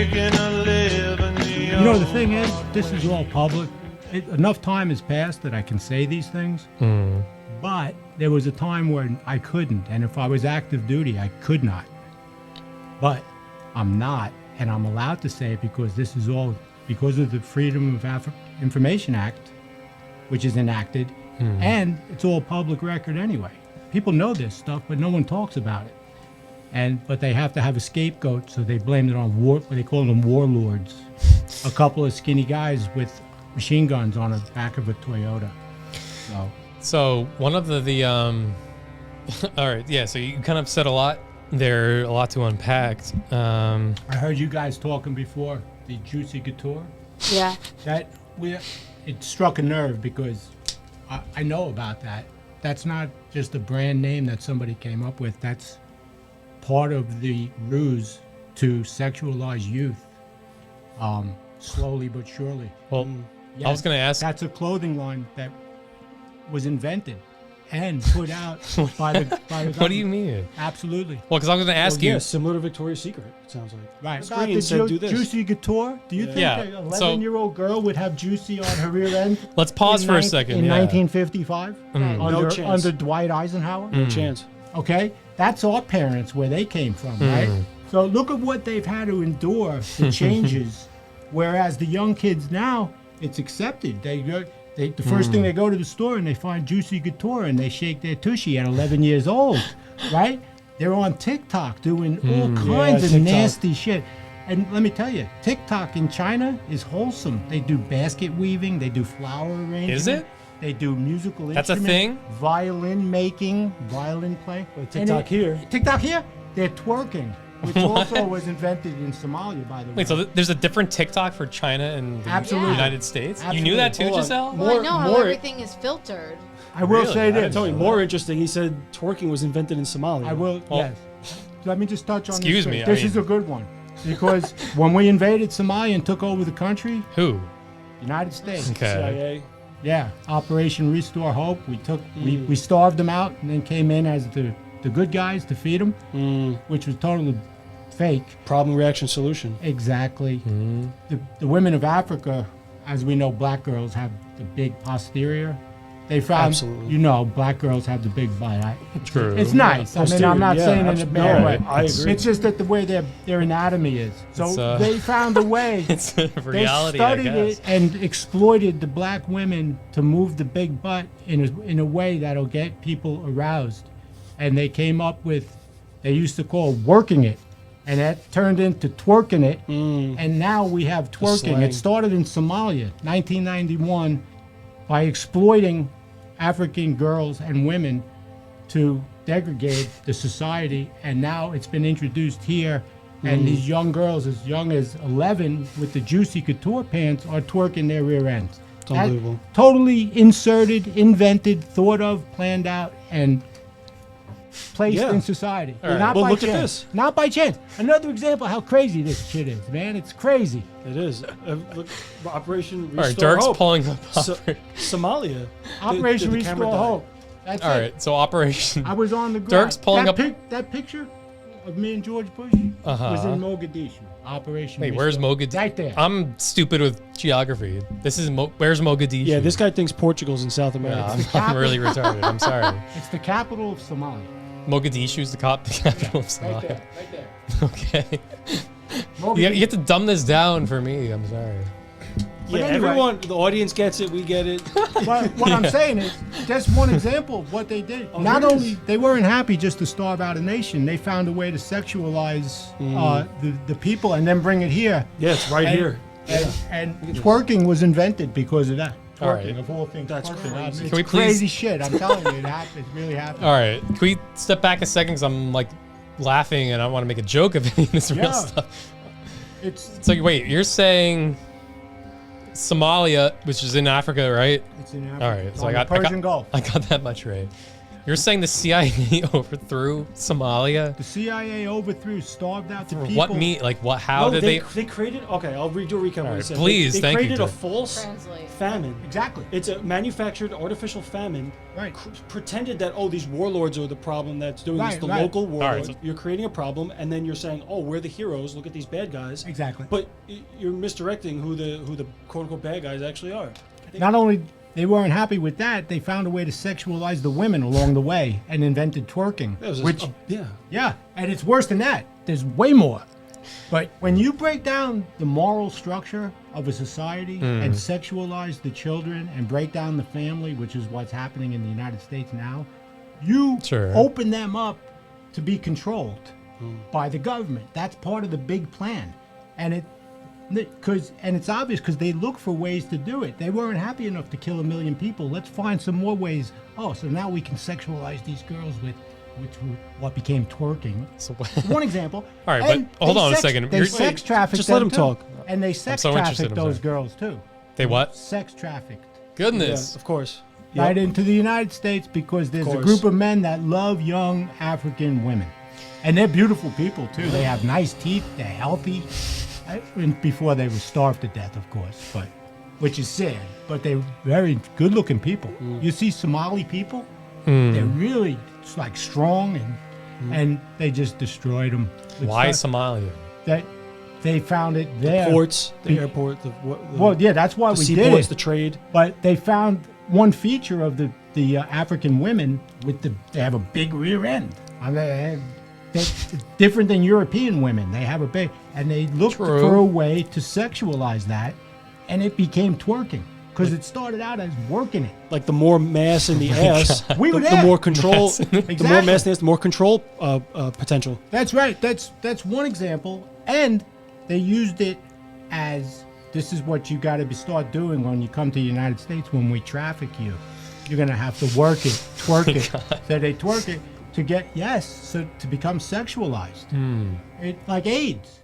making a living. You know, the thing is, this is all public. Enough time has passed that I can say these things. But there was a time when I couldn't, and if I was active duty, I could not. But I'm not, and I'm allowed to say it because this is all because of the Freedom of Information Act, which is enacted, and it's all public record anyway. People know this stuff, but no one talks about it. But they have to have a scapegoat, so they blamed it on they call them warlords. A couple of skinny guys with machine guns on the back of a Toyota. So one of the all right, yeah. So you kind of said a lot there, a lot to unpack. I heard you guys talking before the Juicy Couture. Yeah. It struck a nerve because I know about that. That's not just a brand name that somebody came up with. That's part of the ruse to sexualize youth, slowly but surely. Well, yes, I was going to ask. That's a clothing line that was invented and put out by the What do you mean? Absolutely. Well, because I was going to ask you. Yeah, similar to Victoria's Secret, it sounds like. Right. About the do this. Juicy Couture? Do you think an 11-year-old girl would have Juicy on her rear end? Let's pause for a second. In 1955? No chance. Under Dwight Eisenhower? No chance. Okay? That's our parents, where they came from, right? So look at what they've had to endure, the changes. Whereas the young kids now, it's accepted. The first thing they go to the store and they find Juicy Couture and they shake their tushy at 11 years old, right? They're on TikTok doing all kinds of nasty shit. And let me tell you, TikTok in China is wholesome. They do basket weaving, they do flower arranging. Is it? They do musical That's instruments. a thing? Violin making, violin playing. TikTok here. TikTok here, they're twerking, which also was invented in Somalia, by the way. Wait, so there's a different TikTok for China and the Absolutely. United States? Absolutely. You knew that too, Hold on. Giselle? Well, I know how more- everything is filtered. I will Really? say I this. didn't Tell me, more interesting, he said twerking was invented in Somalia. I will, Well, yes. Let me just touch on excuse this. me, I This mean- is a good one. Because when we invaded Somalia and took over the country, Who? United States. Okay. CIA. Yeah, Operation Restore Hope. We starved them out and then came in as the good guys to feed them, which was totally fake. Problem, reaction, solution. Exactly. The women of Africa, as we know, black girls have the big posterior. They found, Absolutely. black girls have the big butt. True. It's nice. I mean, I'm not saying in a bad way. I agree. It's just that the way their anatomy is. So It's, they found a way. It's a They reality, studied I guess. it and exploited the black women to move the big butt in a way that'll get people aroused. And they came up with, they used to call working it. And that turned into twerking it. And now we have twerking. slang. It started in Somalia, 1991, by exploiting African girls and women to degrade the society. And now it's been introduced here. And these young girls, as young as 11, with the Juicy Couture pants, are twerking their rear ends. It's unbelievable. Totally inserted, invented, thought of, planned out, and placed Yeah. in society. All right. Not Well, by look at chance. this. Not by chance. Another example of how crazy this shit is, man. It's crazy. It is. Look, Operation Restore All right, Dirk's Hope. pulling up. Somalia. Operation the camera Restore died. Hope. That's All it. right, so Operation. I was on the ground. Dirk's pulling that up- that picture of me and George Bush Uh-huh. was in Mogadishu. Operation Wait, Restore. where's Mogadishu? Right there. I'm stupid with geography. This is where's Mogadishu? Yeah, this guy thinks Portugal's in South America. Yeah, I'm really retarded. I'm sorry. It's the capital of Somalia. Mogadishu's the capital of Right Somalia. there. Right there. Okay. Mogadishu. You have to dumb this down for me. I'm sorry. Yeah, anyway- everyone, the audience gets it, we get it. But what I'm saying is, that's one example of what they did. Not here it only they weren't happy just to starve out a nation, they found a way to sexualize the people and then bring it here. Yeah, it's right And- here. And twerking was invented because of that. Twerking, All right. of all things. That's twerking. crazy. It's Can we please- crazy shit. I'm telling you, it happened. It really happened. All right. Can we step back a second? Because I'm like laughing and I want to make a joke of any of this real Yeah. stuff. It's So wait, you're saying Somalia, which is in Africa, right? in Africa. All right. So on I the got Persian Gulf. I got that much right. You're saying the CIA overthrew Somalia? The CIA overthrew, starved out the For people. what meat? Like what? How No, did they? they created? Okay, I'll redo a recap. What he right, said. please, They thank you, created a Drew. false Translate. famine. Exactly. It's a manufactured artificial famine. Right. Pretended that these warlords are the problem that's doing this. Right, The right. local warlords. so- You're creating a problem, and then you're saying, we're the heroes. Look at these bad guys. Exactly. But you're misdirecting who the quote unquote bad guys actually are. Not only they weren't happy with that, they found a way to sexualize the women along the way and invented twerking. That was which, yeah. yeah, and it's worse than that. There's way more. But when you break down the moral structure of a society and sexualize the children and break down the family, which is what's happening in the United States now, you Sure. open them up to be controlled by the government. That's part of the big plan. And it's obvious because they look for ways to do it. They weren't happy enough to kill 1 million people. Let's find some more ways. Oh, so now we can sexualize these girls with what became twerking. So, One example. All right, And but hold they on a sex- second. They You're- sex trafficked Just let them him too. talk. And they sex so interested, trafficked I'm those sorry. girls too. they what? Sex trafficked. Goodness. Yeah, of course. Right Yep. into the United States because there's a course. group of men that love young African women. And they're beautiful people too. They have nice teeth, they're healthy. And before they were starved to death, of course, but which is sad. But they're very good looking people. You see Somali people, they're really like strong and they just destroyed them. Why Somalia? That they found it there. Ports, the Be- airport, Well, yeah, that's why the we did seaports, it. the trade. But they found one feature of the African women with they have a big rear end. And they're different than European women. They have a big, and they looked True. for a way to sexualize that, and it became twerking because it started out as working it. Like the more mass in the ass, We were the there. more control. Mass in The more Exactly. mass in the ass, the more control potential. That's right. That's one example, and they used it as this is what you got to start doing when you come to the United States. When we traffic you, you're gonna have to work it, twerk it. So they twerk it to get so to become sexualized. It like AIDS.